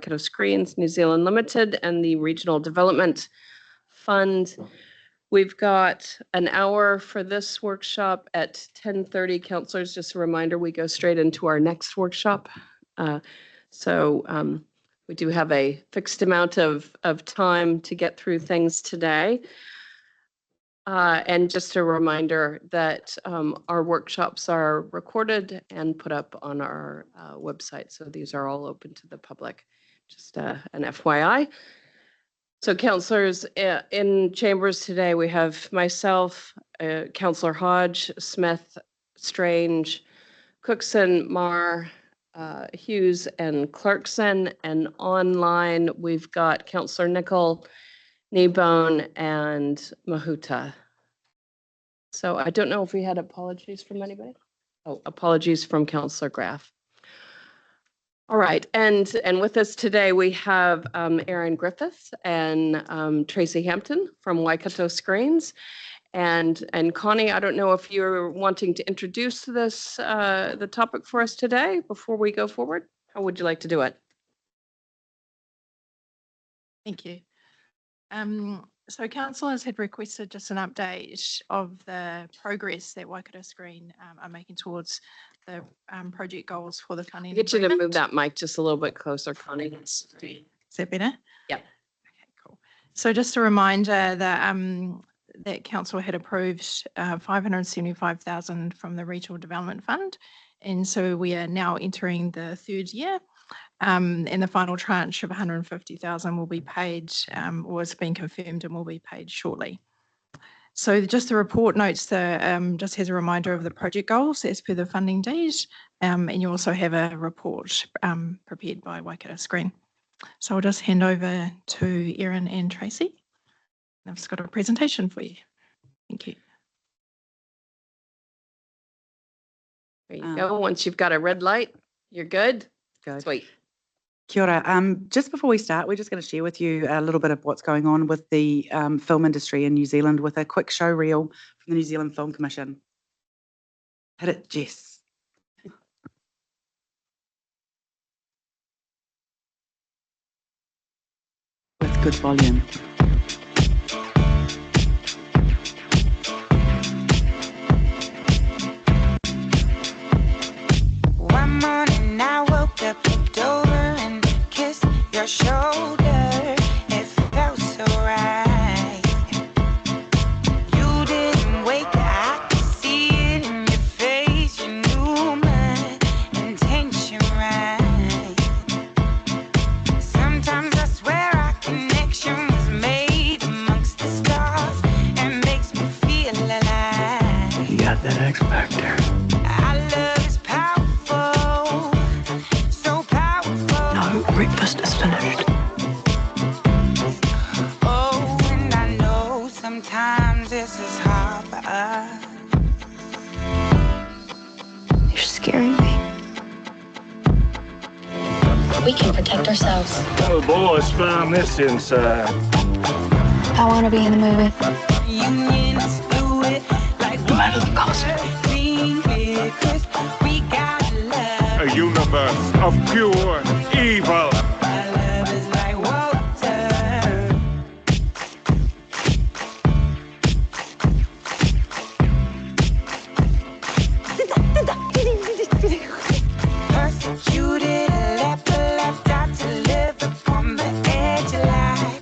Waikato Screens New Zealand Limited and the Regional Development Fund. We've got an hour for this workshop at 10:30. Councillors, just a reminder, we go straight into our next workshop. So we do have a fixed amount of time to get through things today. And just a reminder that our workshops are recorded and put up on our website. So these are all open to the public, just an FYI. So councillors in chambers today, we have myself, Councillor Hodge, Smith, Strange, Cookson, Marr, Hughes, and Clarkson. And online, we've got Councillor Nicol, Kneebone, and Mahuta. So I don't know if we had apologies from anybody. Oh, apologies from Councillor Graff. All right, and with us today we have Aaron Griffith and Tracy Hampton from Waikato Screens, and Connie. I don't know if you're wanting to introduce this the topic for us today before we go forward. How would you like to do it? Thank you. So councillors had requested just an update of the progress that Waikato Screen are making towards the project goals for the funding. Get you to move that mic just a little bit closer, Connie. Is that better? Yeah. Okay, cool. So just a reminder that that council had approved 575,000 from the Regional Development Fund, and so we are now entering the third year. And the final tranche of 150,000 will be paid, or has been confirmed and will be paid shortly. So just the report notes just has a reminder of the project goals as per the funding deed, and you also have a report prepared by Waikato Screen. So I'll just hand over to Erin and Tracy. I've just got a presentation for you. Thank you. There you go. Once you've got a red light, you're good. Good. Sweet. Kia ora. Just before we start, we're just going to share with you a little bit of what's going on with the film industry in New Zealand with a quick show reel from the New Zealand Film Commission. Hit it, Jess. With good volume. One morning I woke up and kissed your shoulder. It felt so right. You didn't wake up, I could see it in your face. You knew my intention right. Sometimes I swear our connection was made amongst the stars and makes me feel alive. You got that X factor. Our love is powerful, so powerful. No, breakfast is finished. Oh, and I know sometimes this is hard for us. You're scaring me. We can protect ourselves. Oh, boys found this inside. I want to be in the movie. Unions do it like No matter the cost. we got love. A universe of pure evil. Our love is like water. Persecuted, left out to live upon the edge of life.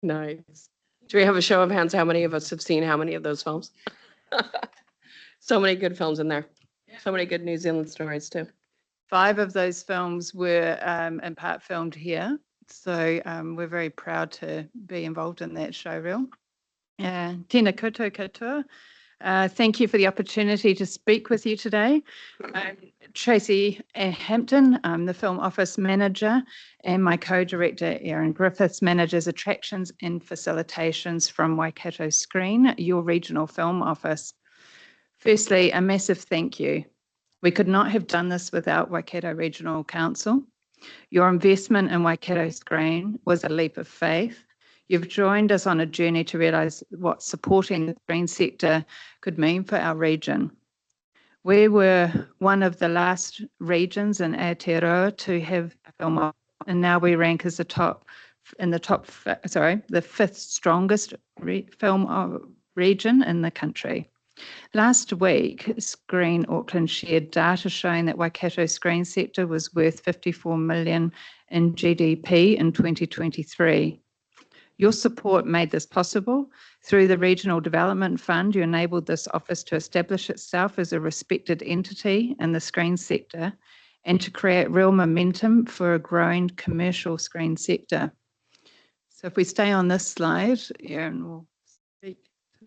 Nice. Do we have a show of hands? How many of us have seen how many of those films? So many good films in there. So many good New Zealand stories too. 5 of those films were in part filmed here. So we're very proud to be involved in that showreel. Tēnā koutou katoa. Thank you for the opportunity to speak with you today. I'm Tracy Hampton. I'm the Film Office Manager, and my co-director, Erin Griffiths, manages attractions and facilitations from Waikato Screen, your regional film office. Firstly, a massive thank you. We could not have done this without Waikato Regional Council. Your investment in Waikato Screen was a leap of faith. You've joined us on a journey to realise what supporting the screen sector could mean for our region. We were one of the last regions in Aotearoa to have a film office, and now we rank as the 5th strongest film region in the country. Last week, Screen Auckland shared data showing that Waikato screen sector was worth 54 million in GDP in 2023. Your support made this possible. Through the Regional Development Fund, you enabled this office to establish itself as a respected entity in the screen sector and to create real momentum for a growing commercial screen sector. So if we stay on this slide, Erin will speak to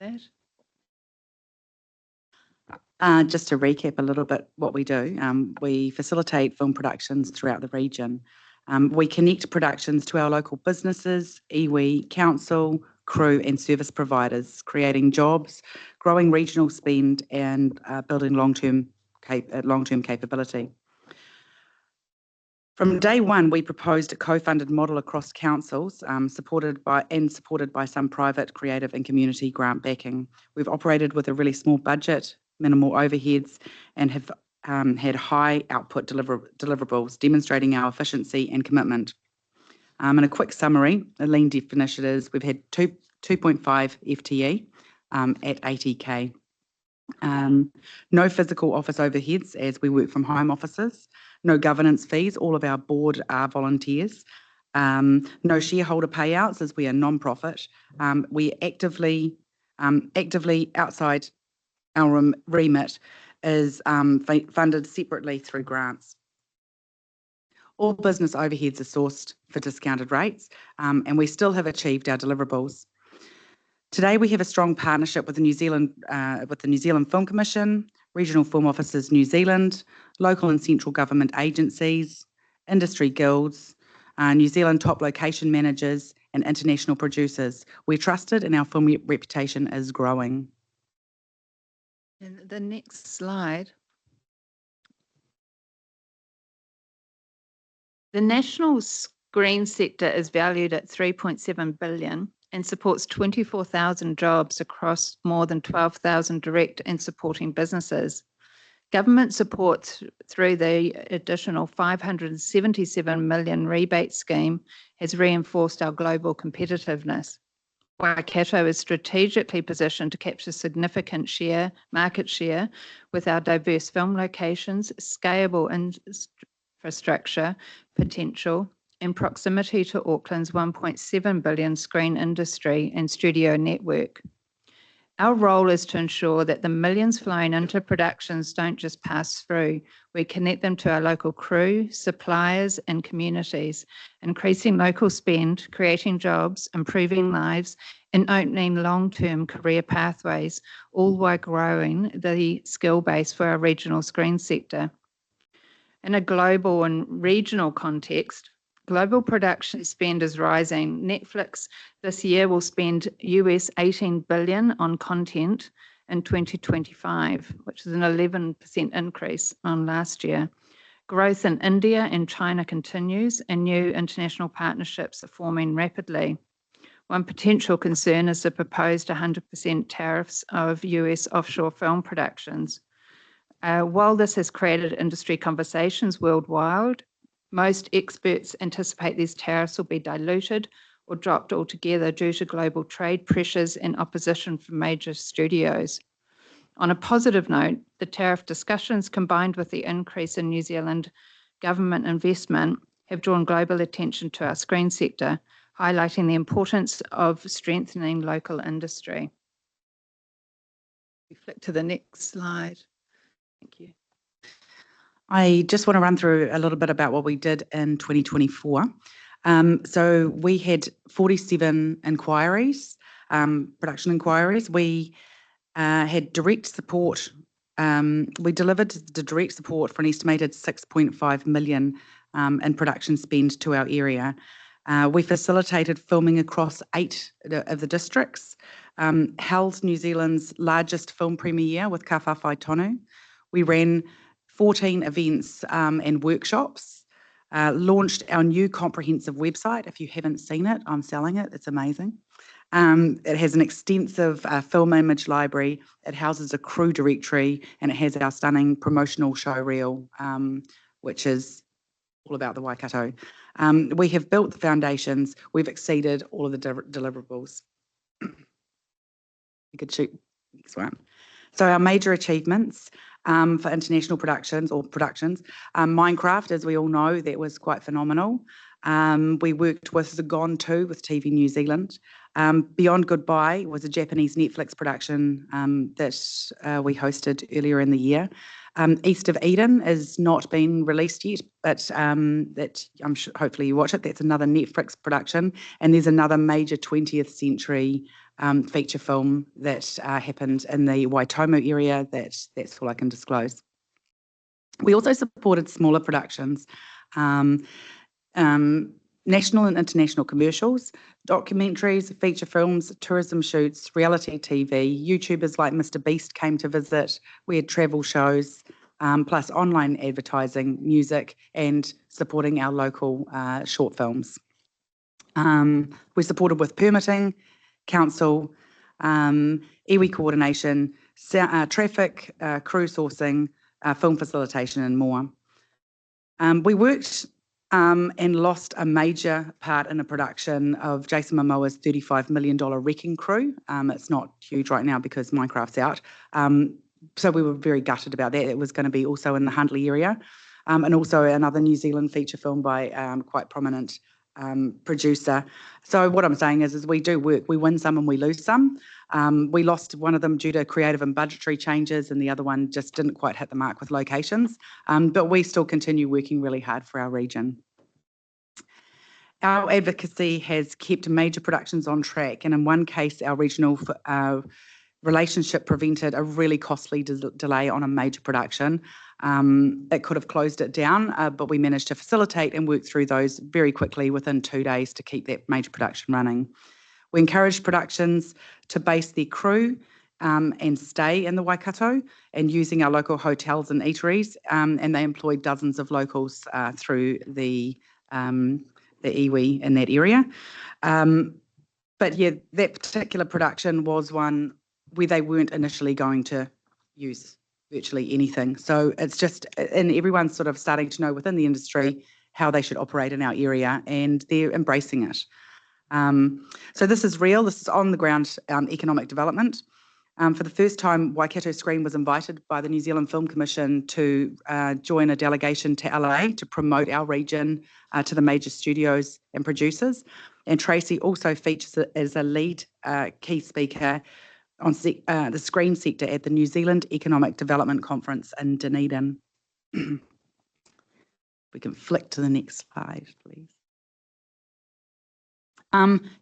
that. Just to recap a little bit what we do, we facilitate film productions throughout the region. We connect productions to our local businesses, iwi, council, crew and service providers, creating jobs, growing regional spend and building long-term capability. From day one, we proposed a co-funded model across councils, supported by some private, creative and community grant backing. We've operated with a really small budget, minimal overheads, and have had high output deliverables, demonstrating our efficiency and commitment. In a quick summary, the lean definition is we've had 2.5 FTE at 80K. No physical office overheads as we work from home offices. No governance fees. All of our board are volunteers. No shareholder payouts as we are non-profit. We actively outside our remit is funded separately through grants. All business overheads are sourced for discounted rates, and we still have achieved our deliverables. Today, we have a strong partnership with the New Zealand Film Commission, Regional Film Offices New Zealand, local and central government agencies, industry guilds, New Zealand top location managers, and international producers. We're trusted, and our film reputation is growing. And the next slide. The national screen sector is valued at 3.7 billion and supports 24,000 jobs across more than 12,000 direct and supporting businesses. Government support through the additional 577 million rebate scheme has reinforced our global competitiveness. Waikato is strategically positioned to capture significant market share with our diverse film locations, scalable infrastructure potential, and proximity to Auckland's 1.7 billion screen industry and studio network. Our role is to ensure that the millions flowing into productions don't just pass through. We connect them to our local crew, suppliers, and communities, increasing local spend, creating jobs, improving lives, and opening long-term career pathways, all while growing the skill base for our regional screen sector. In a global and regional context, global production spend is rising. Netflix this year will spend US $18 billion on content in 2025, which is an 11% increase on last year. Growth in India and China continues, and new international partnerships are forming rapidly. One potential concern is the proposed 100% tariffs of US offshore film productions. While this has created industry conversations worldwide, most experts anticipate these tariffs will be diluted or dropped altogether due to global trade pressures and opposition from major studios. On a positive note, the tariff discussions combined with the increase in New Zealand government investment have drawn global attention to our screen sector. highlighting the importance of strengthening local industry. We flick to the next slide. Thank you. I just want to run through a little bit about what we did in 2024. So we had 47 inquiries, production inquiries. We had direct support. We delivered the direct support for an estimated 6.5 million in production spend to our area. We facilitated filming across 8 of the districts, held New Zealand's largest film premiere with Ka Whawhai Tonu. We ran 14 events and workshops, launched our new comprehensive website. If you haven't seen it, I'm selling it. It's amazing. It has an extensive film image library. It houses a crew directory, and it has our stunning promotional show reel, which is all about the Waikato. We have built the foundations. We've exceeded all of the deliverables. You could shoot next one. So our major achievements for international productions, Minecraft, as we all know, that was quite phenomenal. We worked with The Gone 2 with TV New Zealand. Beyond Goodbye was a Japanese Netflix production that we hosted earlier in the year. East of Eden has not been released yet, but that I'm sure hopefully you watch it. That's another Netflix production, and there's another major 20th century feature film that happened in the Waitomo area. That's all I can disclose. We also supported smaller productions, national and international commercials, documentaries, feature films, tourism shoots, reality TV. YouTubers like Mr. Beast came to visit. We had travel shows, plus online advertising, music, and supporting our local short films. We supported with permitting, council, iwi coordination, traffic, crew sourcing, film facilitation, and more. We worked and lost a major part in a production of Jason Momoa's $35 million Wrecking Crew. It's not huge right now because Minecraft's out. So we were very gutted about that. It was going to be also in the Huntly area, and also another New Zealand feature film by quite prominent producer. So what I'm saying is we do work. We win some and we lose some. We lost one of them due to creative and budgetary changes, and the other one just didn't quite hit the mark with locations. But we still continue working really hard for our region. Our advocacy has kept major productions on track, and in one case, our regional relationship prevented a really costly delay on a major production. It could have closed it down, but we managed to facilitate and work through those very quickly within 2 days to keep that major production running. We encouraged productions to base their crew and stay in the Waikato and using our local hotels and eateries, and they employed dozens of locals through the iwi in that area. But yeah, that particular production was one where they weren't initially going to use virtually anything. So it's just, and everyone's sort of starting to know within the industry how they should operate in our area, and they're embracing it. So this is real. This is on the ground economic development. For the first time, Waikato Screen was invited by the New Zealand Film Commission to join a delegation to LA to promote our region to the major studios and producers. And Tracy also features as a lead key speaker on the screen sector at the New Zealand Economic Development Conference in Dunedin. We can flick to the next slide, please.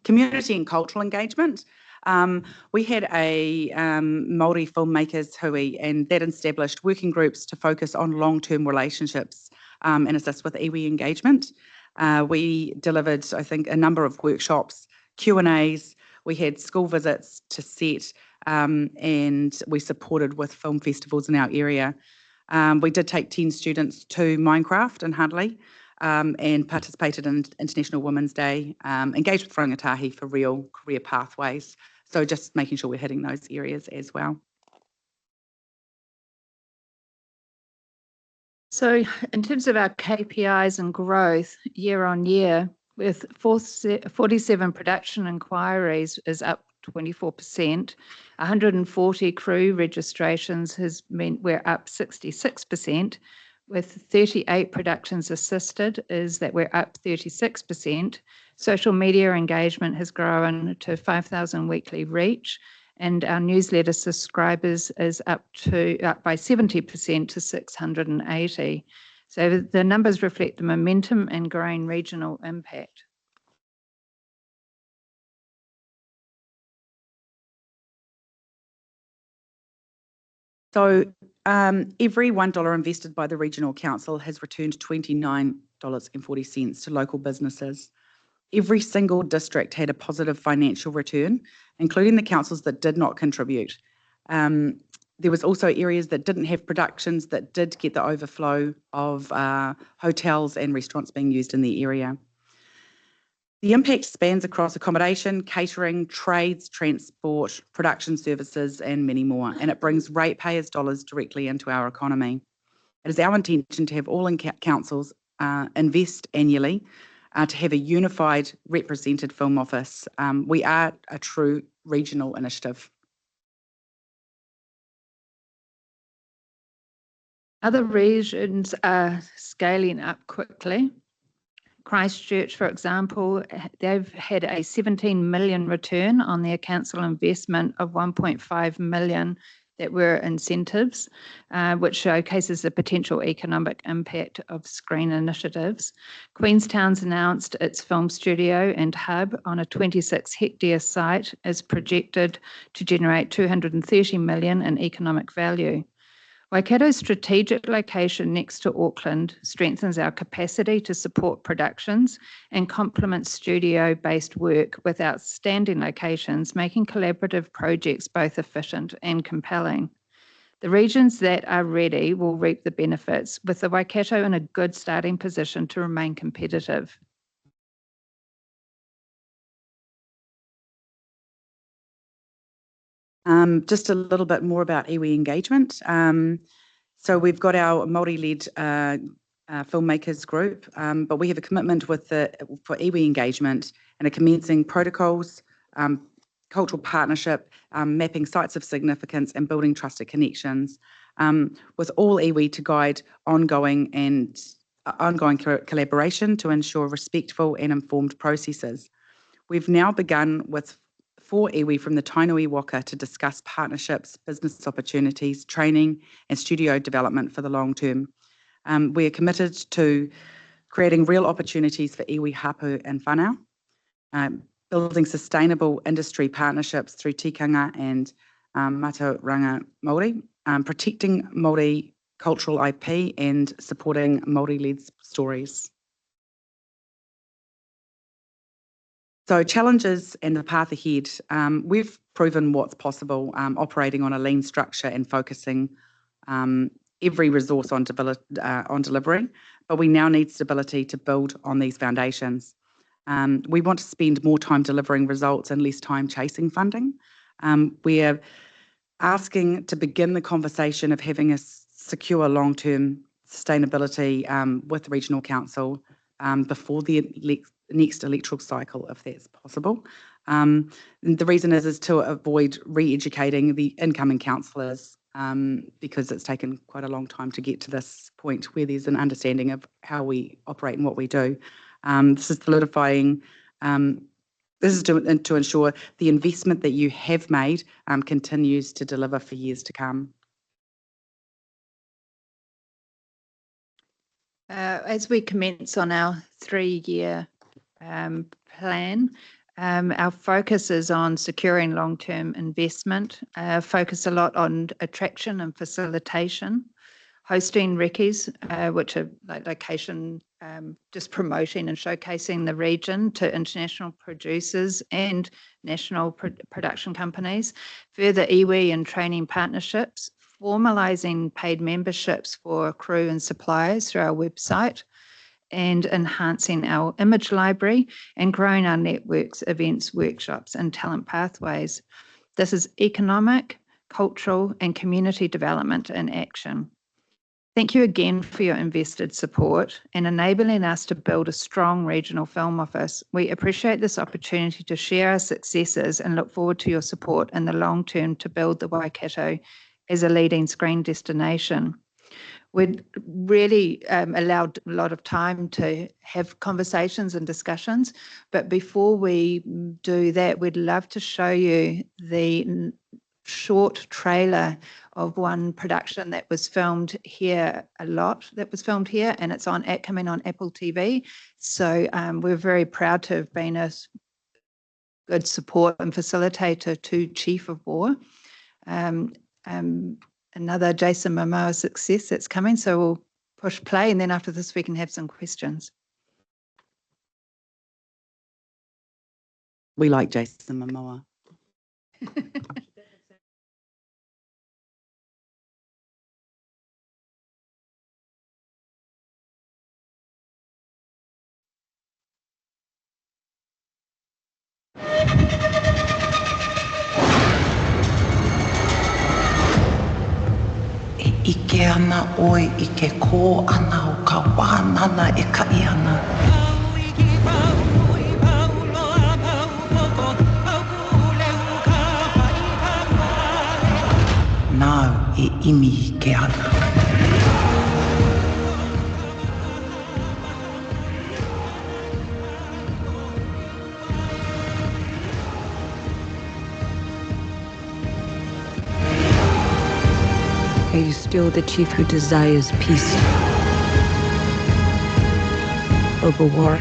Community and cultural engagement. We had a Māori filmmakers hui, and that established working groups to focus on long-term relationships and assist with iwi engagement. We delivered, I think, a number of workshops, Q&As. We had school visits to set, and we supported with film festivals in our area. We did take 10 students to Minecraft in Huntly, and participated in International Women's Day, engaged with rangatahi for real career pathways. So just making sure we're hitting those areas as well. So in terms of our KPIs and growth year on year, with 47 production inquiries is up 24%, 140 crew registrations has meant we're up 66%. with 38 productions assisted is that we're up 36%. Social media engagement has grown to 5,000 weekly reach, and our newsletter subscribers is up by 70% to 680. So the numbers reflect the momentum and growing regional impact. So every $1 invested by the Regional Council has returned $29.40 to local businesses. Every single district had a positive financial return, including the councils that did not contribute. There was also areas that didn't have productions that did get the overflow of hotels and restaurants being used in the area. The impact spans across accommodation, catering, trades, transport, production services, and many more, and it brings ratepayers' dollars directly into our economy. It is our intention to have all councils invest annually to have a unified, represented film office. We are a true regional initiative. Other regions are scaling up quickly. Christchurch, for example, they've had a 17 million return on their council investment of 1.5 million that were incentives, which showcases the potential economic impact of screen initiatives. Queenstown's announced its film studio and hub on a 26-hectare site is projected to generate 230 million in economic value. Waikato's strategic location next to Auckland strengthens our capacity to support productions and complements studio-based work with outstanding locations, making collaborative projects both efficient and compelling. The regions that are ready will reap the benefits, with the Waikato in a good starting position to remain competitive. Just a little bit more about iwi engagement. So we've got our Māori-led filmmakers group, but we have a commitment for iwi engagement and are commencing protocols, cultural partnership, mapping sites of significance and building trusted connections with all iwi to guide ongoing collaboration to ensure respectful and informed processes. We've now begun with 4 iwi from the Tainui Waka to discuss partnerships, business opportunities, training and studio development for the long term. We are committed to creating real opportunities for iwi hapu and whānau, building sustainable industry partnerships through tikanga and mātauranga Māori, protecting Māori cultural IP and supporting Māori-led stories. So challenges and the path ahead. We've proven what's possible operating on a lean structure and focusing every resource on delivery, but we now need stability to build on these foundations. We want to spend more time delivering results and less time chasing funding. We are asking to begin the conversation of having a secure long-term sustainability with the Regional Council before the next electoral cycle, if that's possible. The reason is to avoid re-educating the incoming councillors because it's taken quite a long time to get to this point where there's an understanding of how we operate and what we do. This is solidifying, this is to ensure the investment that you have made continues to deliver for years to come. As we commence on our 3-year plan, our focus is on securing long-term investment, focus a lot on attraction and facilitation, hosting recce's, which are like location, just promoting and showcasing the region to international producers and national production companies, further iwi and training partnerships, formalising paid memberships for crew and suppliers through our website, and enhancing our image library and growing our networks, events, workshops, and talent pathways. This is economic, cultural, and community development in action. Thank you again for your invested support and enabling us to build a strong regional film office. We appreciate this opportunity to share our successes and look forward to your support in the long term to build the Waikato as a leading screen destination. We'd really allowed a lot of time to have conversations and discussions, but before we do that, we'd love to show you the short trailer of one production that was filmed here that was filmed here, and it's coming on Apple TV. So we're very proud to have been a good support and facilitator to Chief of War. Another Jason Momoa success that's coming. So we'll push play, and then after this we can have some questions. We like Jason Momoa. Ike ana oi I ke kō ana o ka wānana e kai ana. Nau e imi I ke ana. Are you still the chief who desires peace over war?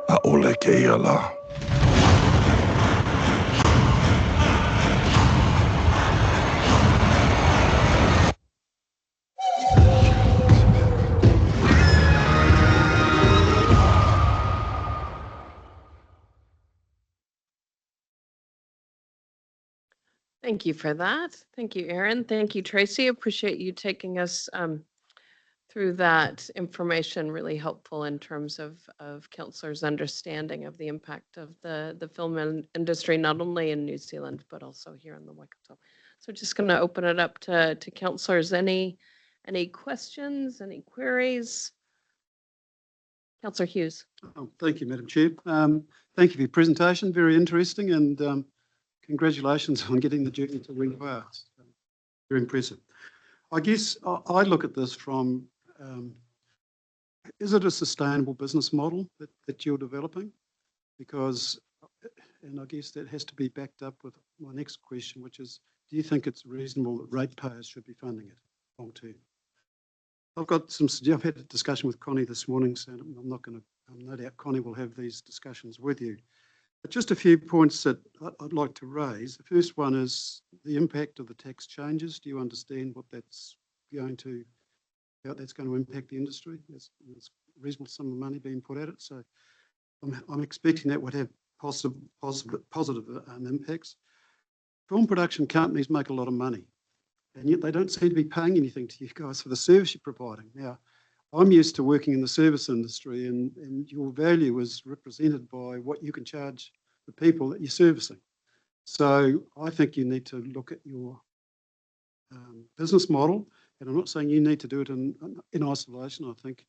A ole ke ia la. Thank you for that. Thank you, Erin. Thank you, Tracy. Appreciate you taking us through that information. Really helpful in terms of councillors' understanding of the impact of the film industry, not only in New Zealand, but also here in the Waikato. So just going to open it up to councillors. Any questions, any queries? Councillor Hughes. Oh, thank you, Madam Chair. Thank you for your presentation. Very interesting, and congratulations on getting the journey to Waikato. Very impressive. I guess I look at this from, is it a sustainable business model that you're developing? Because, and I guess that has to be backed up with my next question, which is, do you think it's reasonable that ratepayers should be funding it long term? I've had a discussion with Connie this morning, so no doubt Connie will have these discussions with you. But just a few points that I'd like to raise. The first one is the impact of the tax changes. Do you understand what that's going to, how that's going to impact the industry? There's a reasonable sum of money being put at it, so I'm expecting that would have positive impacts. Film production companies make a lot of money, and yet they don't seem to be paying anything to you guys for the service you're providing. Now, I'm used to working in the service industry, and your value is represented by what you can charge the people that you're servicing. So I think you need to look at your business model, and I'm not saying you need to do it in isolation. I think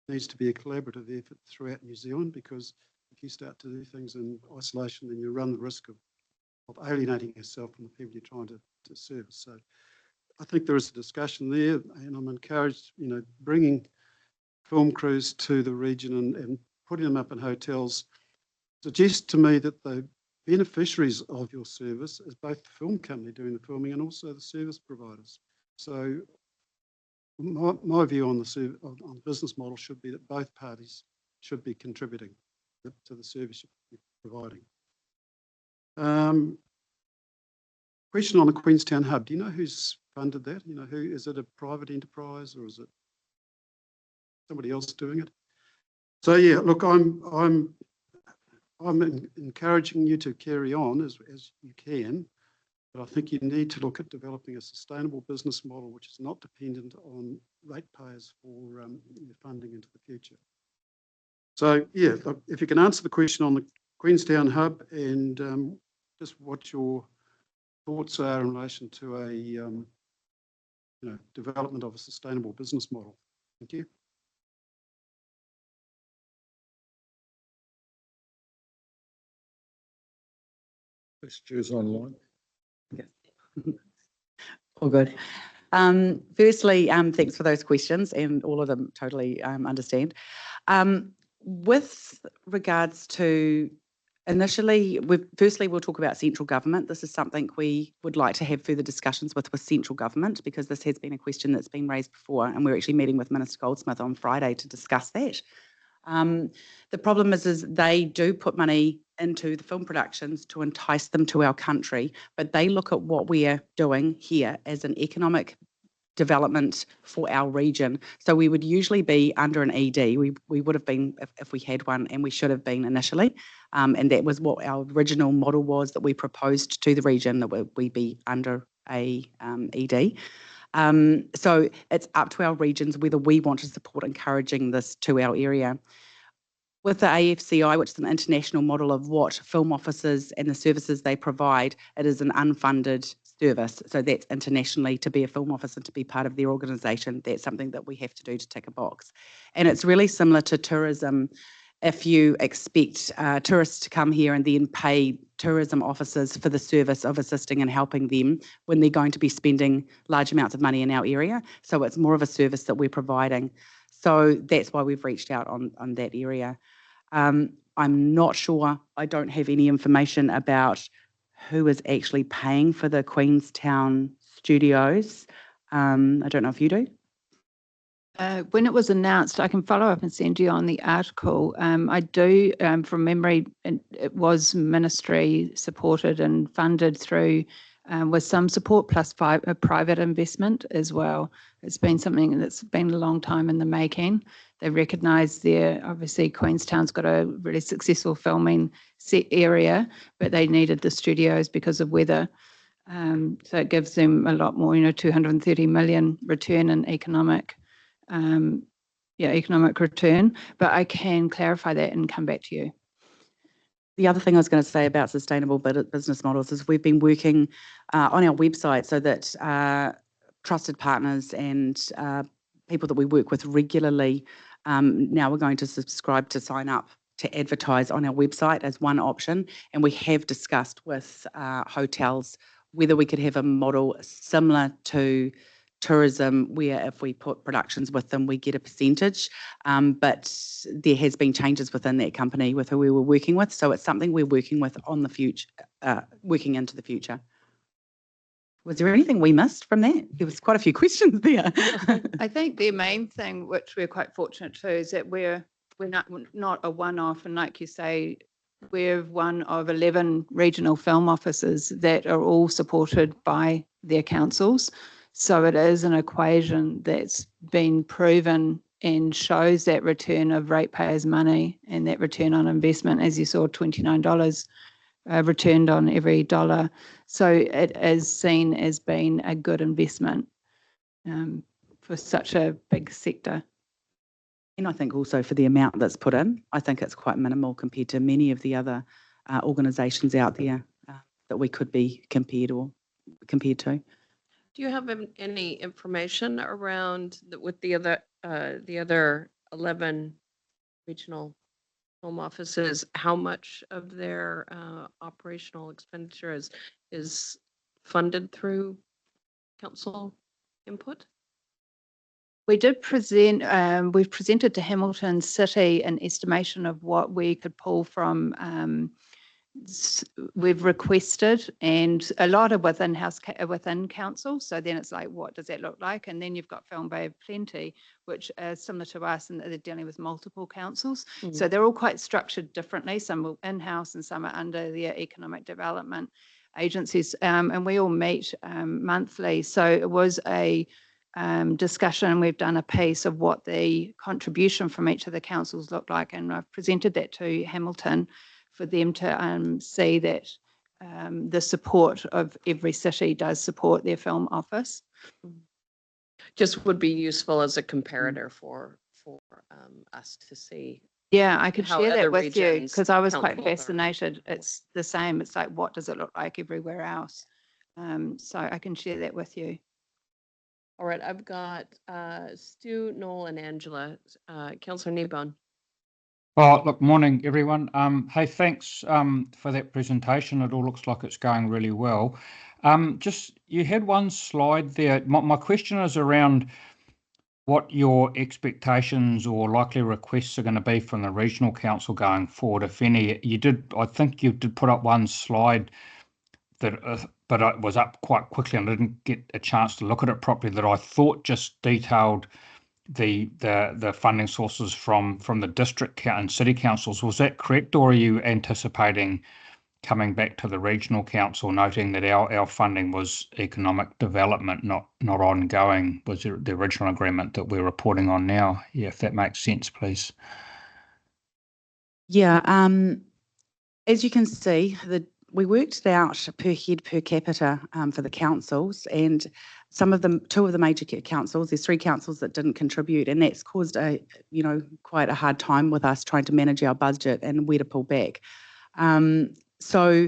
it needs to be a collaborative effort throughout New Zealand, because if you start to do things in isolation, then you run the risk of alienating yourself from the people you're trying to service. So I think there is a discussion there, and I'm encouraged, bringing film crews to the region and putting them up in hotels suggests to me that the beneficiaries of your service is both the film company doing the filming and also the service providers. So my view on the business model should be that both parties should be contributing to the service you're providing. Question on the Queenstown Hub. Do you know who's funded that? Who is it? A private enterprise, or is it somebody else doing it? So yeah, look, I'm encouraging you to carry on as you can, but I think you need to look at developing a sustainable business model which is not dependent on ratepayers for funding into the future. So yeah, look, if you can answer the question on the Queenstown Hub, and just what your thoughts are in relation to a development of a sustainable business model. Thank you. Stu's online. All good. Firstly, thanks for those questions, and all of them totally understand. With regards to initially, firstly, we'll talk about central government. This is something we would like to have further discussions with central government, because this has been a question that's been raised before, and we're actually meeting with Minister Goldsmith on Friday to discuss that. The problem is they do put money into the film productions to entice them to our country, but they look at what we are doing here as an economic development for our region. So we would usually be under an ED. We would have been if we had one, and we should have been initially. And that was what our original model was, that we proposed to the region, that we be under a ED. So it's up to our regions whether we want to support encouraging this to our area. With the AFCI, which is an international model of what film offices and the services they provide, it is an unfunded service. So that's internationally, to be a film office and to be part of their organisation, that's something that we have to do to tick a box. And it's really similar to tourism. If you expect tourists to come here and then pay tourism officers for the service of assisting and helping them when they're going to be spending large amounts of money in our area. So it's more of a service that we're providing. So that's why we've reached out on that area. I'm not sure, I don't have any information about who is actually paying for the Queenstown studios. I don't know if you do. When it was announced, I can follow up and send you on the article. I do, from memory, it was ministry supported and funded through, with some support plus private investment as well. It's been something that's been a long time in the making. They recognise obviously Queenstown's got a really successful filming set area, but they needed the studios because of weather. So it gives them a lot more, 230 million return in economic return, but I can clarify that and come back to you. The other thing I was going to say about sustainable business models is we've been working on our website so that trusted partners and people that we work with regularly, now we're going to subscribe to sign up to advertise on our website as one option. And we have discussed with hotels whether we could have a model similar to tourism, where if we put productions with them, we get a percentage. But there has been changes within that company with who we were working with. So it's something we're working with on the future, working into the future. Was there anything we missed from that? There was quite a few questions there. I think the main thing, which we're quite fortunate to, is that we're not a one-off, and like you say, we're one of 11 regional film offices that are all supported by their councils. So it is an equation that's been proven and shows that return of ratepayers' money and that return on investment, as you saw, $29 returned on every dollar. So it is seen as being a good investment for such a big sector. And I think also for the amount that's put in, I think it's quite minimal compared to many of the other organisations out there that we could be compared to. Do you have any information around with the other 11 regional film offices, how much of their operational expenditure is funded through council input? We did present, we've presented to Hamilton City an estimation of what we could pull from, we've requested, and a lot of within council. So then it's like, what does that look like? And then you've got Film Bay of Plenty, which are similar to us, and they're dealing with multiple councils. Mm-hmm. So they're all quite structured differently. Some are in-house and some are under their economic development agencies. And we all meet monthly. So it was a discussion. We've done a piece of what the contribution from each of the councils looked like, and I've presented that to Hamilton for them to see that the support of every city does support their film office. Just would be useful as a comparator for us to see. Yeah, I could share that with you because I was quite fascinated. It's the same. It's like, what does it look like everywhere else? So I can share that with you. All right, I've got Stu, Noel, and Angela. Councillor Kneebone. Oh, look, morning, everyone. Hey, thanks for that presentation. It all looks like it's going really well. Just, you had one slide there. My question is around what your expectations or likely requests are going to be from the regional council going forward, if any. I think you did put up one slide that, but it was up quite quickly and I didn't get a chance to look at it properly, that I thought just detailed the funding sources from the district and city councils. Was that correct, or are you anticipating coming back to the regional council, noting that our funding was economic development, not ongoing, was the original agreement that we're reporting on now? Yeah, if that makes sense, please. Yeah, as you can see, we worked it out per head per capita for the councils, and two of the major councils, there's 3 councils that didn't contribute, and that's caused quite a hard time with us trying to manage our budget and where to pull back. So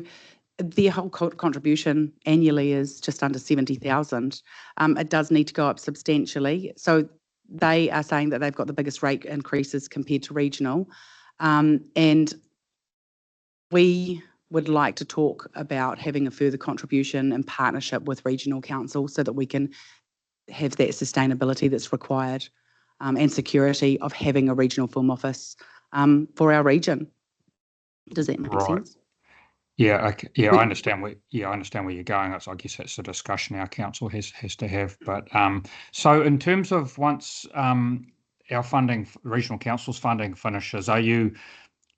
their whole contribution annually is just under 70,000. It does need to go up substantially. So they are saying that they've got the biggest rate increases compared to regional, and we would like to talk about having a further contribution in partnership with regional council so that we can have that sustainability that's required and security of having a regional film office for our region. Does that make sense? Yeah, okay. Yeah, I understand where you're going. I guess that's the discussion our council has to have. But so in terms of once our funding, regional council's funding finishes, are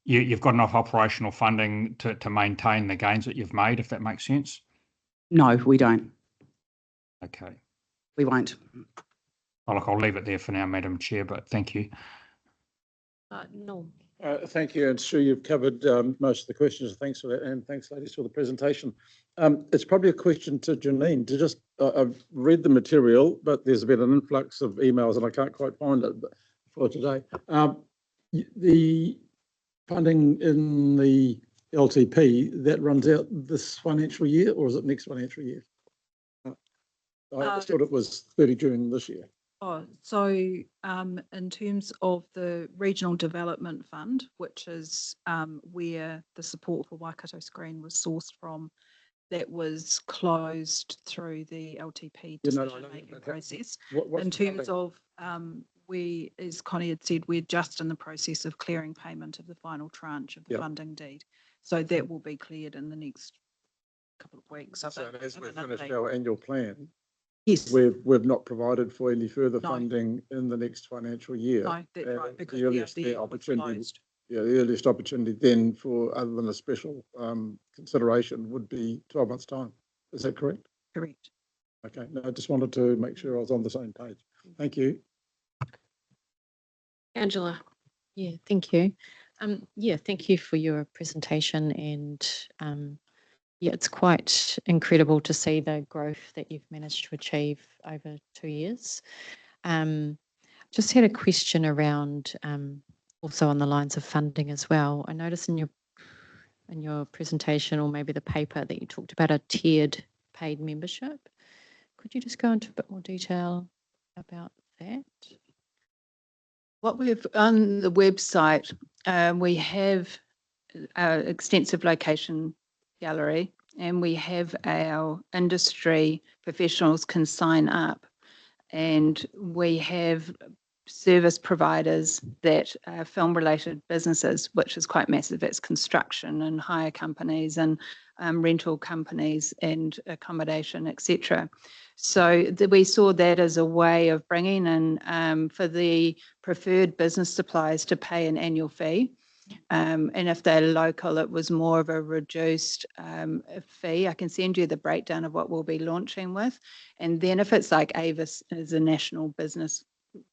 you've got enough operational funding to maintain the gains that you've made, if that makes sense? No, we don't. Okay. We won't. Oh, look, I'll leave it there for now, Madam Chair, but thank you. No. Thank you, and Stu, you've covered most of the questions. Thanks for that, and thanks, ladies, for the presentation. It's probably a question to Janine. I've read the material, but there's been an influx of emails, and I can't quite find it for today. The funding in the LTP, that runs out this financial year, or is it next financial year? I thought it was 30 June this year. So in terms of the Regional Development Fund, which is where the support for Waikato Screen was sourced from, that was closed through the LTP decision-making process. In terms of, as Connie had said, we're just in the process of clearing payment of the final tranche of the funding deed. So that will be cleared in the next couple of weeks. So as we finish our annual plan, yes, we've not provided for any further funding in the next financial year. No, that's right, because the earliest opportunity then for, other than a special consideration, would be 12 months' time. Is that correct? Correct. Okay, no, I just wanted to make sure I was on the same page. Thank you. Angela. Yeah, thank you. Thank you for your presentation, and it's quite incredible to see the growth that you've managed to achieve over 2 years. Just had a question around also on the lines of funding as well. I noticed in your presentation, or maybe the paper, that you talked about a tiered paid membership. Could you just go into a bit more detail about that? What we've on the website, we have our extensive location gallery, and we have our industry professionals can sign up, and we have service providers that are film related businesses, which is quite massive. It's construction and hire companies and rental companies and accommodation, etc. So we saw that as a way of bringing in for the preferred business suppliers to pay an annual fee. And if they're local, it was more of a reduced fee. I can send you the breakdown of what we'll be launching with. And then if it's like Avis is a national business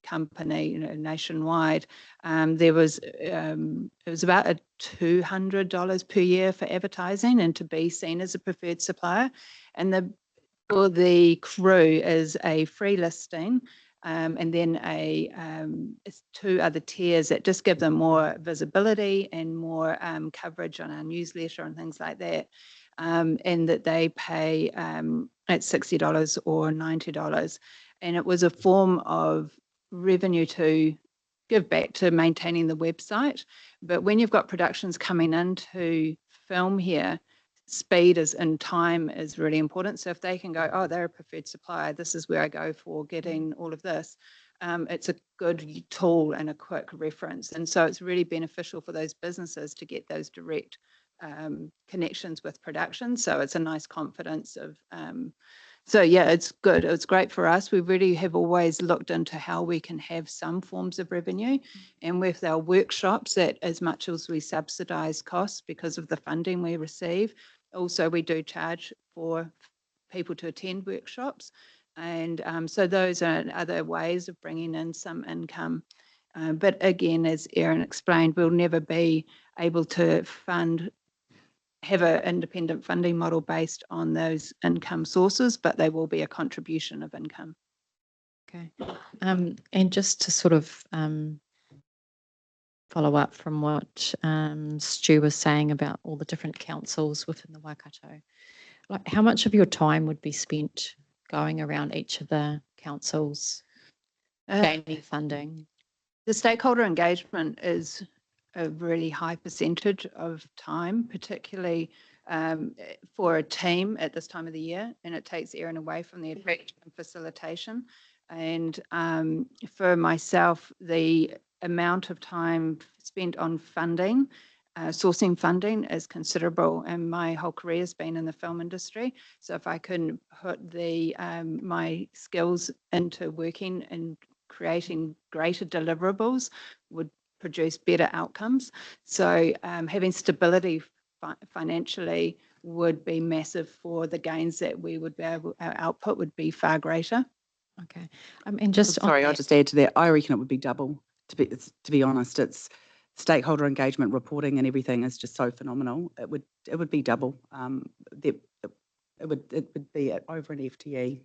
company, nationwide, it was about $200 per year for advertising and to be seen as a preferred supplier. And for the crew is a free listing. And then it's 2 other tiers that just give them more visibility and more coverage on our newsletter and things like that, and that they pay at $60 or $90. And it was a form of revenue to give back to maintaining the website. But when you've got productions coming in to film here, speed is and time is really important. So if they can go, oh, they're a preferred supplier, this is where I go for getting all of this. It's a good tool and a quick reference. And so it's really beneficial for those businesses to get those direct connections with production. So it's a nice confidence of, so yeah, it's good. It's great for us. We really have always looked into how we can have some forms of revenue. And with our workshops, that as much as we subsidise costs because of the funding we receive, also we do charge for people to attend workshops. And so those are other ways of bringing in some income. But again, as Erin explained, we'll never be able to have an independent funding model based on those income sources, but they will be a contribution of income. Okay. And just to sort of follow up from what Stu was saying about all the different councils within the Waikato, like how much of your time would be spent going around each of the councils gaining funding? The stakeholder engagement is a really high percentage of time, particularly for a team at this time of the year, and it takes Erin away from the attraction and facilitation. And for myself, the amount of time spent on funding, sourcing funding is considerable, and my whole career has been in the film industry. So if I can put my skills into working and creating greater deliverables would produce better outcomes. So having stability financially would be massive for the gains that we would be able, our output would be far greater. Okay. And just sorry, I'll just add to that. I reckon it would be double. To be honest, it's stakeholder engagement, reporting, and everything is just so phenomenal. It would be double. It would be over an FTE,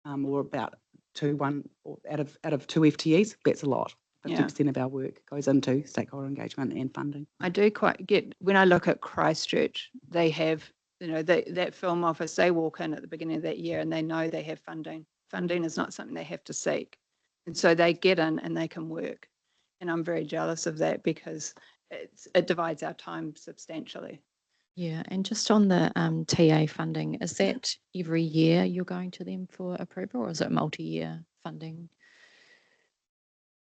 or about out of 2 FTEs. That's a lot. 50% of our work goes into stakeholder engagement and funding. I do quite get, when I look at Christchurch, they have, that film office, they walk in at the beginning of that year and they know they have funding. Funding is not something they have to seek. And so they get in and they can work. And I'm very jealous of that because it divides our time substantially. Yeah, and just on the TA funding, is that every year you're going to them for approval, or is it multi-year funding?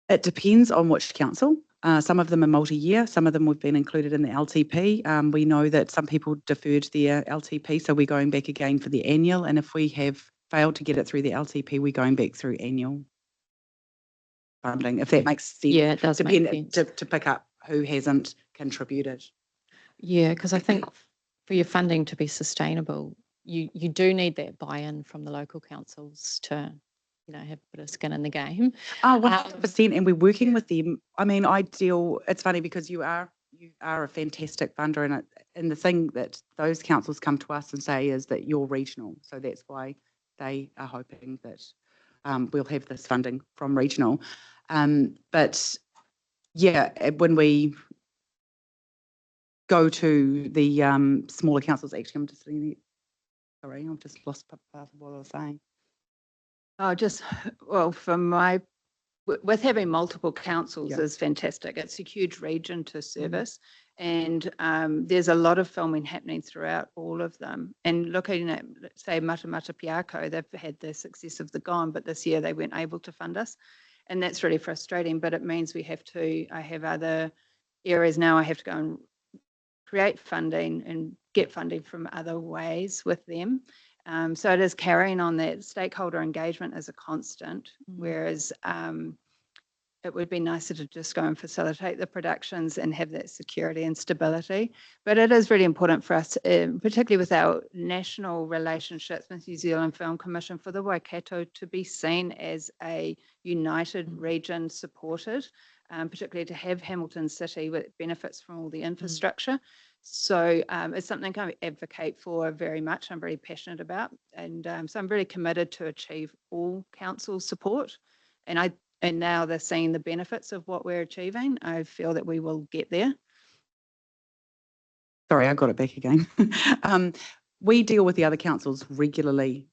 It depends on which council. Some of them are multi-year, some of them have been included in the LTP. We know that some people deferred their LTP, so we're going back again for the annual, and if we have failed to get it through the LTP, we're going back through annual funding, if that makes sense. Yeah, it does make sense. To pick up who hasn't contributed. Yeah, because I think for your funding to be sustainable, you do need that buy-in from the local councils to have a bit of skin in the game. Oh, 100%. And we're working with them. I mean, it's funny because you are a fantastic funder, and the thing that those councils come to us and say is that you're regional. So that's why they are hoping that we'll have this funding from regional. But yeah, when we go to the smaller councils, actually, I'm just sitting there. Sorry, I've just lost part of what I was saying. With having multiple councils is fantastic. It's a huge region to service, and there's a lot of filming happening throughout all of them. And looking at, say, Matamata Piako, they've had the success of the Gone, but this year they weren't able to fund us. And that's really frustrating, but it means I have other areas now I have to go and create funding and get funding from other ways with them. So it is carrying on that stakeholder engagement as a constant, whereas it would be nicer to just go and facilitate the productions and have that security and stability. But it is really important for us, particularly with our national relationships with New Zealand Film Commission, for the Waikato to be seen as a united region supported, particularly to have Hamilton City with benefits from all the infrastructure. So it's something I advocate for very much. I'm very passionate about, and so I'm really committed to achieve all council support. And now they're seeing the benefits of what we're achieving. I feel that we will get there. Sorry, I got it back again. We deal with the other councils regularly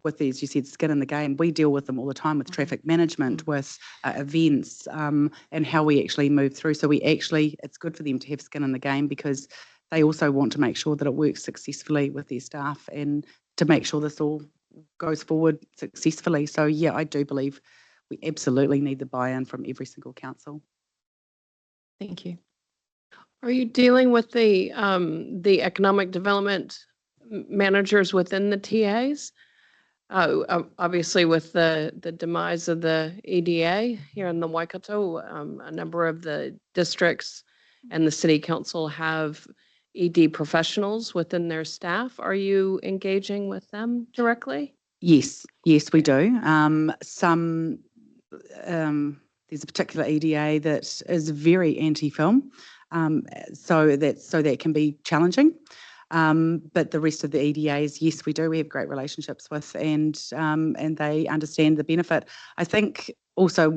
with these, you said skin in the game. We deal with them all the time with traffic management, with events, and how we actually move through. So it's good for them to have skin in the game because they also want to make sure that it works successfully with their staff and to make sure this all goes forward successfully. So yeah, I do believe we absolutely need the buy-in from every single council. Thank you. Are you dealing with the economic development managers within the TAs? Obviously, with the demise of the EDA here in the Waikato, a number of the districts and the city council have ED professionals within their staff. Are you engaging with them directly? Yes, we do. There's a particular EDA that is very anti-film, so that can be challenging. But the rest of the EDAs, yes, we do. We have great relationships with, and they understand the benefit. I think also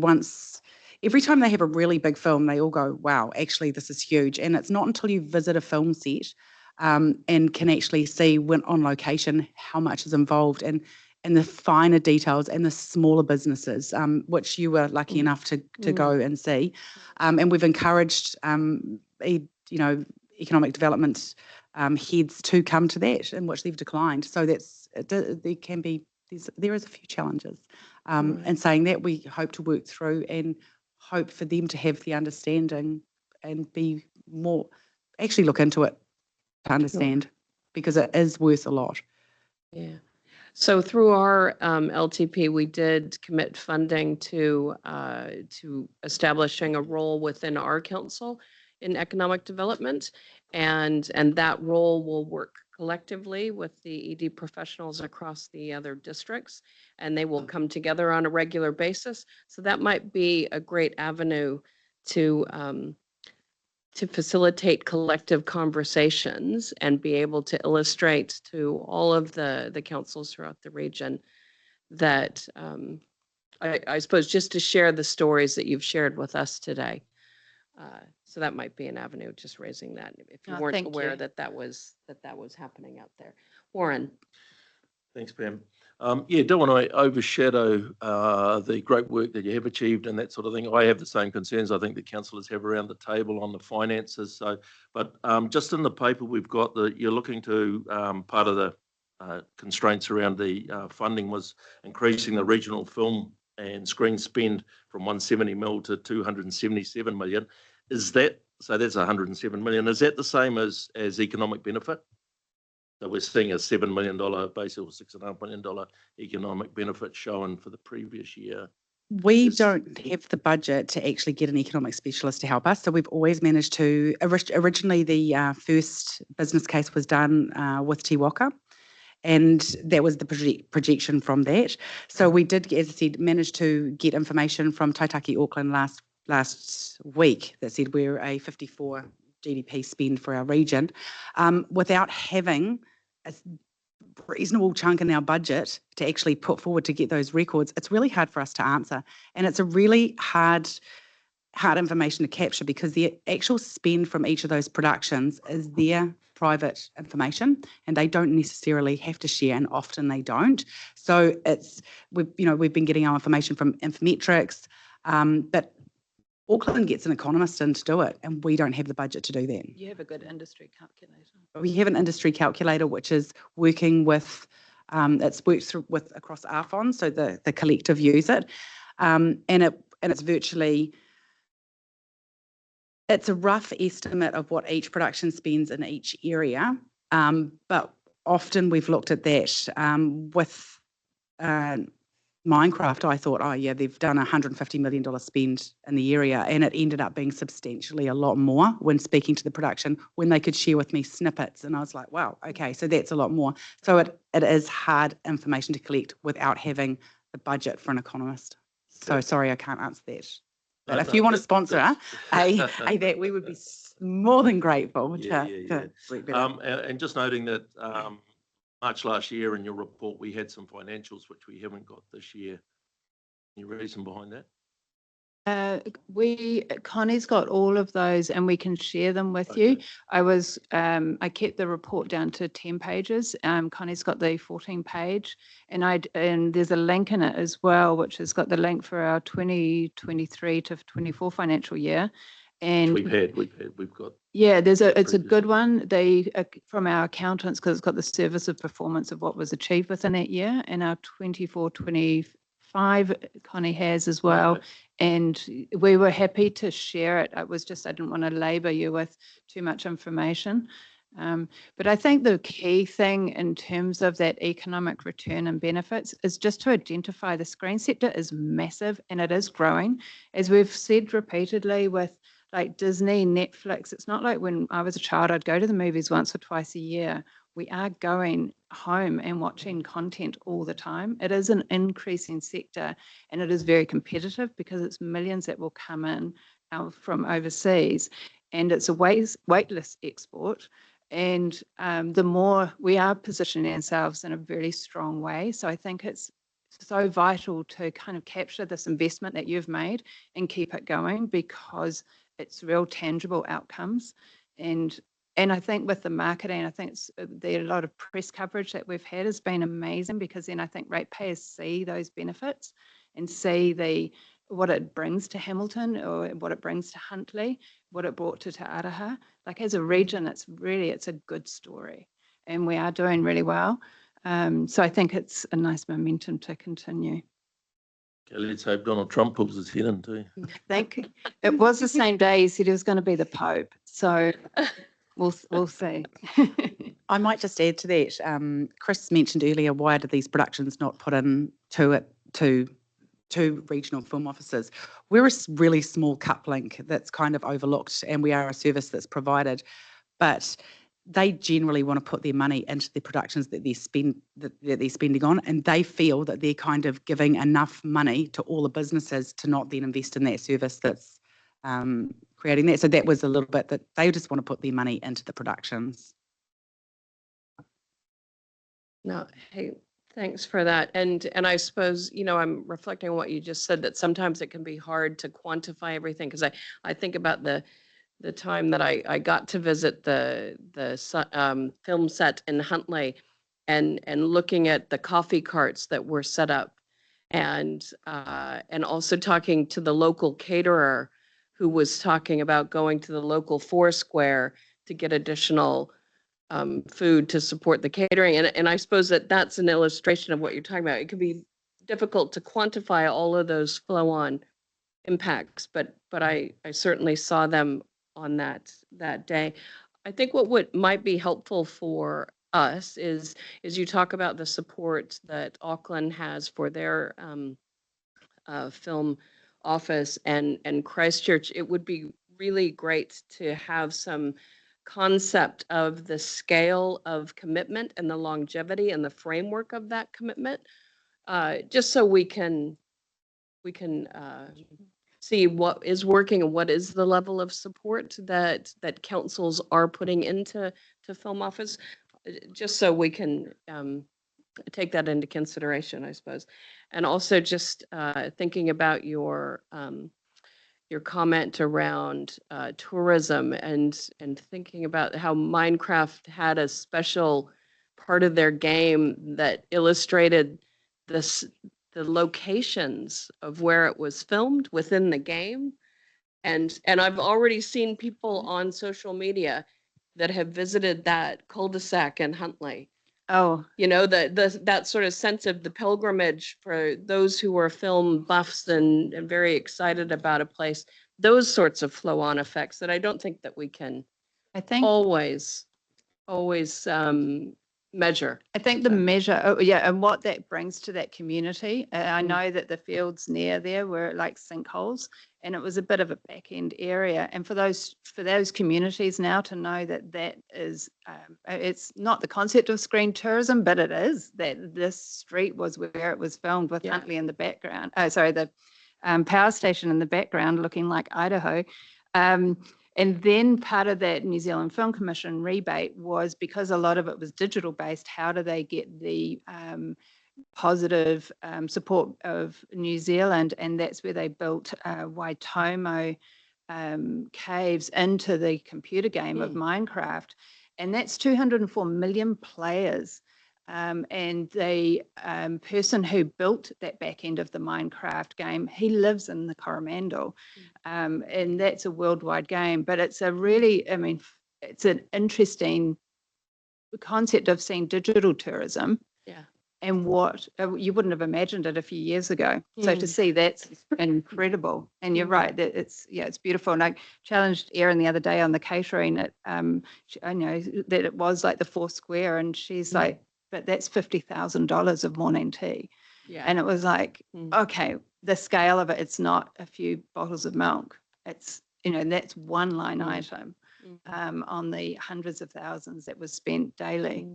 every time they have a really big film, they all go, "Wow, actually, this is huge." And it's not until you visit a film set and can actually see when on location how much is involved and the finer details and the smaller businesses, which you were lucky enough to go and see. And we've encouraged, economic development heads to come to that, in which they've declined. So there is a few challenges. And saying that, we hope to work through and hope for them to have the understanding and be more, actually look into it to understand, because it is worth a lot. Yeah. So through our LTP, we did commit funding to establishing a role within our council in economic development, and that role will work collectively with the ED professionals across the other districts, and they will come together on a regular basis. So that might be a great avenue to facilitate collective conversations and be able to illustrate to all of the councils throughout the region that I suppose just to share the stories that you've shared with us today. So that might be an avenue, just raising that if you weren't aware that that was happening out there. Warren. Thanks, Pam. Don't want to overshadow the great work that you have achieved and that sort of thing. I have the same concerns I think the councillors have around the table on the finances. So, but just in the paper we've got that you're looking to, part of the constraints around the funding was increasing the regional film and screen spend from 170 mil to 277 million. Is that, so that's 107 million. Is that the same as economic benefit? So we're seeing a $7 million, basically $6.5 million economic benefit shown for the previous year. We don't have the budget to actually get an economic specialist to help us. So we've always managed to, originally the first business case was done with Te Waka, and that was the projection from that. So we did, as I said, manage to get information from Taitaki Auckland last week that said we're a 54 GDP spend for our region, without having a reasonable chunk in our budget to actually put forward to get those records. It's really hard for us to answer, and it's a really hard information to capture because the actual spend from each of those productions is their private information, and they don't necessarily have to share, and often they don't. So we've been getting our information from Infometrics, but Auckland gets an economist in to do it, and we don't have the budget to do that. You have a good industry calculator. We have an industry calculator which is working with, it's worked through with across ARFON, so the collective use it, and it's virtually, it's a rough estimate of what each production spends in each area, but often we've looked at that with Minecraft. I thought, oh yeah, they've done $150 million spend in the area, and it ended up being substantially a lot more when speaking to the production, when they could share with me snippets, and I was like, wow, okay, so that's a lot more. So it is hard information to collect without having the budget for an economist. So sorry, I can't answer that. But if you want to sponsor that, we would be more than grateful to work better. And just noting that March last year in your report, we had some financials which we haven't got this year. Any reason behind that? Connie's got all of those and we can share them with you. I kept the report down to 10 pages. Connie's got the 14 page and there's a link in it as well, which has got the link for our 2023 to 24 financial year. And we've got. Yeah, it's a good one. They, from our accountants, because it's got the service of performance of what was achieved within that year, and our 24-25 Connie has as well. Okay. And we were happy to share it. It was just, I didn't want to labor you with too much information. But I think the key thing in terms of that economic return and benefits is just to identify the screen sector is massive and it is growing. As we've said repeatedly with like Disney, Netflix, it's not like when I was a child, I'd go to the movies once or twice a year. We are going home and watching content all the time. It is an increasing sector and it is very competitive because it's millions that will come in from overseas and it's a weightless export. And the more we are positioning ourselves in a very strong way. So I think it's so vital to kind of capture this investment that you've made and keep it going because it's real tangible outcomes. And I think with the marketing, I think a lot of press coverage that we've had has been amazing because then I think ratepayers see those benefits and see what it brings to Hamilton or what it brings to Huntly, what it brought to Te Araha. Like as a region, it's a good story and we are doing really well. So I think it's a nice momentum to continue. Okay, let's hope Donald Trump pulls his head in too. It was the same day he said he was going to be the Pope. So we'll see. I might just add to that. Chris mentioned earlier, why did these productions not put in to regional film offices? We're a really small cup link that's kind of overlooked and we are a service that's provided, but they generally want to put their money into the productions that they're spending on, and they feel that they're kind of giving enough money to all the businesses to not then invest in that service that's creating that. So that was a little bit that they just want to put their money into the productions. No, hey, thanks for that. And I suppose, I'm reflecting on what you just said, that sometimes it can be hard to quantify everything because I think about the time that I got to visit the film set in Huntly and looking at the coffee carts that were set up and also talking to the local caterer who was talking about going to the local Foursquare to get additional food to support the catering. And I suppose that's an illustration of what you're talking about. It can be difficult to quantify all of those flow-on impacts, but I certainly saw them on that day. I think what might be helpful for us is you talk about the support that Auckland has for their film office and Christchurch. It would be really great to have some concept of the scale of commitment and the longevity and the framework of that commitment, just so we can see what is working and what is the level of support that councils are putting into film office, just so we can take that into consideration, I suppose. And also just thinking about your comment around tourism and thinking about how Minecraft had a special part of their game that illustrated the locations of where it was filmed within the game. And I've already seen people on social media that have visited that cul-de-sac in Huntly. Oh, that sort of sense of the pilgrimage for those who are film buffs and very excited about a place, those sorts of flow-on effects that I don't think that we can always measure. I think the measure, and what that brings to that community. I know that the fields near there were like sinkholes, and it was a bit of a back end area. And for those communities now to know that is, it's not the concept of screen tourism, but it is that this street was where it was filmed with Huntly in the background. The power station in the background, looking like Idaho. And then part of that New Zealand Film Commission rebate was because a lot of it was digital based, how do they get the positive support of New Zealand, and that's where they built Waitomo caves into the computer game of Minecraft, and that's 204 million players. And the person who built that back end of the Minecraft game, he lives in the Coromandel, and that's a worldwide game. But it's a really, I mean, it's an interesting concept of seeing digital tourism. Yeah. And what you wouldn't have imagined it a few years ago. So to see that's incredible. And you're right, that it's beautiful. And I challenged Erin the other day on the catering. I know that it was like the fourth square, and she's like, but that's $50,000 of morning tea. Yeah. And it was like, okay, the scale of it, it's not a few bottles of milk. It's, that's one line item on the hundreds of thousands that was spent daily.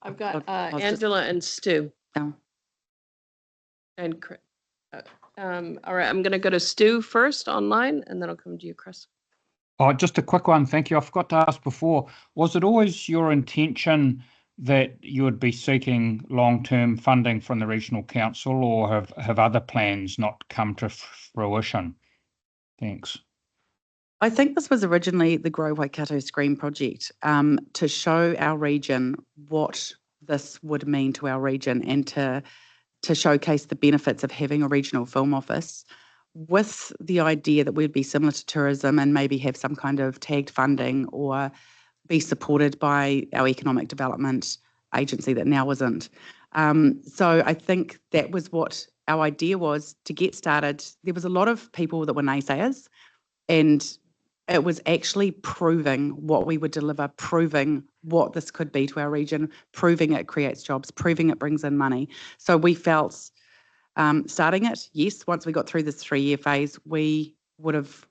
I've got Angela and Stu. No. And Chris. All right, I'm going to go to Stu first online, and then I'll come to you, Chris. Oh, just a quick one. Thank you. I forgot to ask before. Was it always your intention that you would be seeking long-term funding from the regional council, or have other plans not come to fruition? Thanks. I think this was originally the Grow Waikato Screen project to show our region what this would mean to our region, and to showcase the benefits of having a regional film office, with the idea that we'd be similar to tourism and maybe have some kind of tagged funding or be supported by our economic development agency that now isn't. So I think that was what our idea was to get started. There was a lot of people that were naysayers, and it was actually proving what we would deliver, proving what this could be to our region, proving it creates jobs, proving it brings in money. So we felt starting it, yes, once we got through this 3-year phase, we would have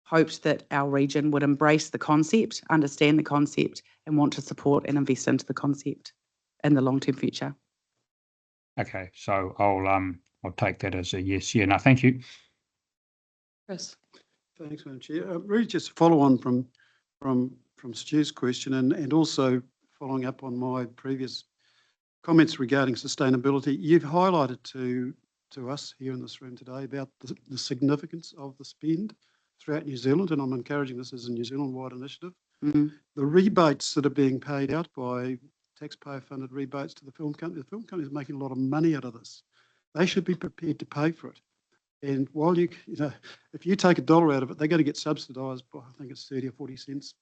hoped that our region would embrace the concept, understand the concept, and want to support and invest into the concept in the long-term future. Okay, so I'll take that as a yes. Yeah, no, thank you. Chris. Thanks, Madam Chair. Really just follow on from Stu's question, and also following up on my previous comments regarding sustainability. You've highlighted to us here in this room today about the significance of the spend throughout New Zealand, and I'm encouraging this as a New Zealand-wide initiative. The rebates that are being paid out by taxpayer-funded rebates to the film company is making a lot of money out of this. They should be prepared to pay for it. And while if you take $1 out of it, they're going to get subsidised by, I think it's 30 or 40 cents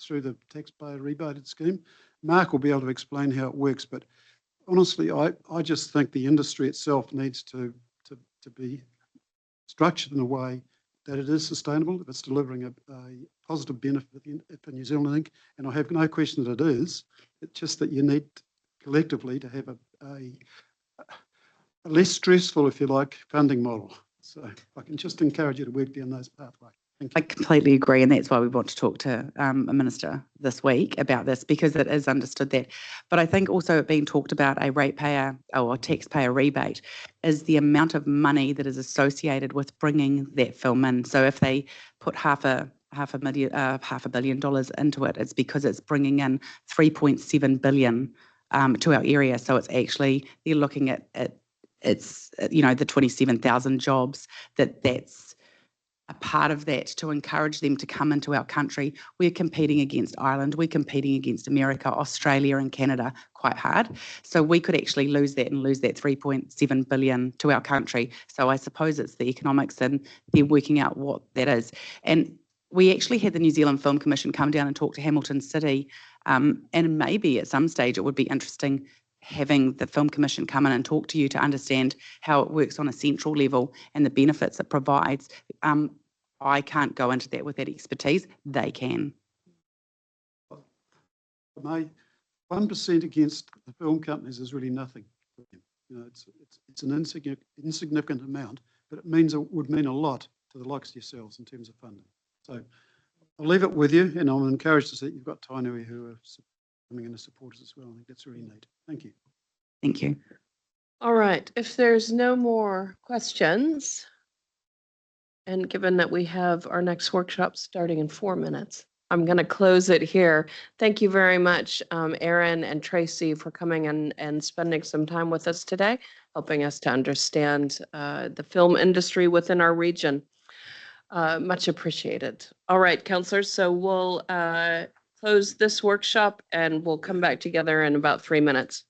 through the taxpayer rebated scheme. Mark will be able to explain how it works, but honestly, I just think the industry itself needs to be structured in a way that it is sustainable, if it's delivering a positive benefit for New Zealand Inc. And I have no question that it is. It's just that you need collectively to have a less stressful, if you like, funding model. So I can just encourage you to work down those pathways. Thank you. I completely agree, and that's why we want to talk to a minister this week about this, because it is understood that. But I think also being talked about a ratepayer or taxpayer rebate is the amount of money that is associated with bringing that film in. So if they put half a $500 million into it, it's because it's bringing in 3.7 billion to our area. So it's actually, they're looking at it's the 27,000 jobs that's a part of that to encourage them to come into our country. We're competing against Ireland, we're competing against America, Australia and Canada quite hard. So we could actually lose that 3.7 billion to our country. So I suppose it's the economics and they're working out what that is. And we actually had the New Zealand Film Commission come down and talk to Hamilton City, and maybe at some stage it would be interesting having the Film Commission come in and talk to you to understand how it works on a central level and the benefits it provides. I can't go into that with that expertise. They can. My 1% against the film companies is really nothing. It's an insignificant amount, but it would mean a lot to the likes of yourselves in terms of funding. So I'll leave it with you, and I'm encouraged to see you've got Tainui who are coming in as supporters as well. I think that's really neat. Thank you. Thank you. All right. If there's no more questions, and given that we have our next workshop starting in 4 minutes, I'm going to close it here. Thank you very much, Erin and Tracy, for coming and spending some time with us today, helping us to understand the film industry within our region. Much appreciated. All right, counselors, so we'll close this workshop and we'll come back together in about 3 minutes.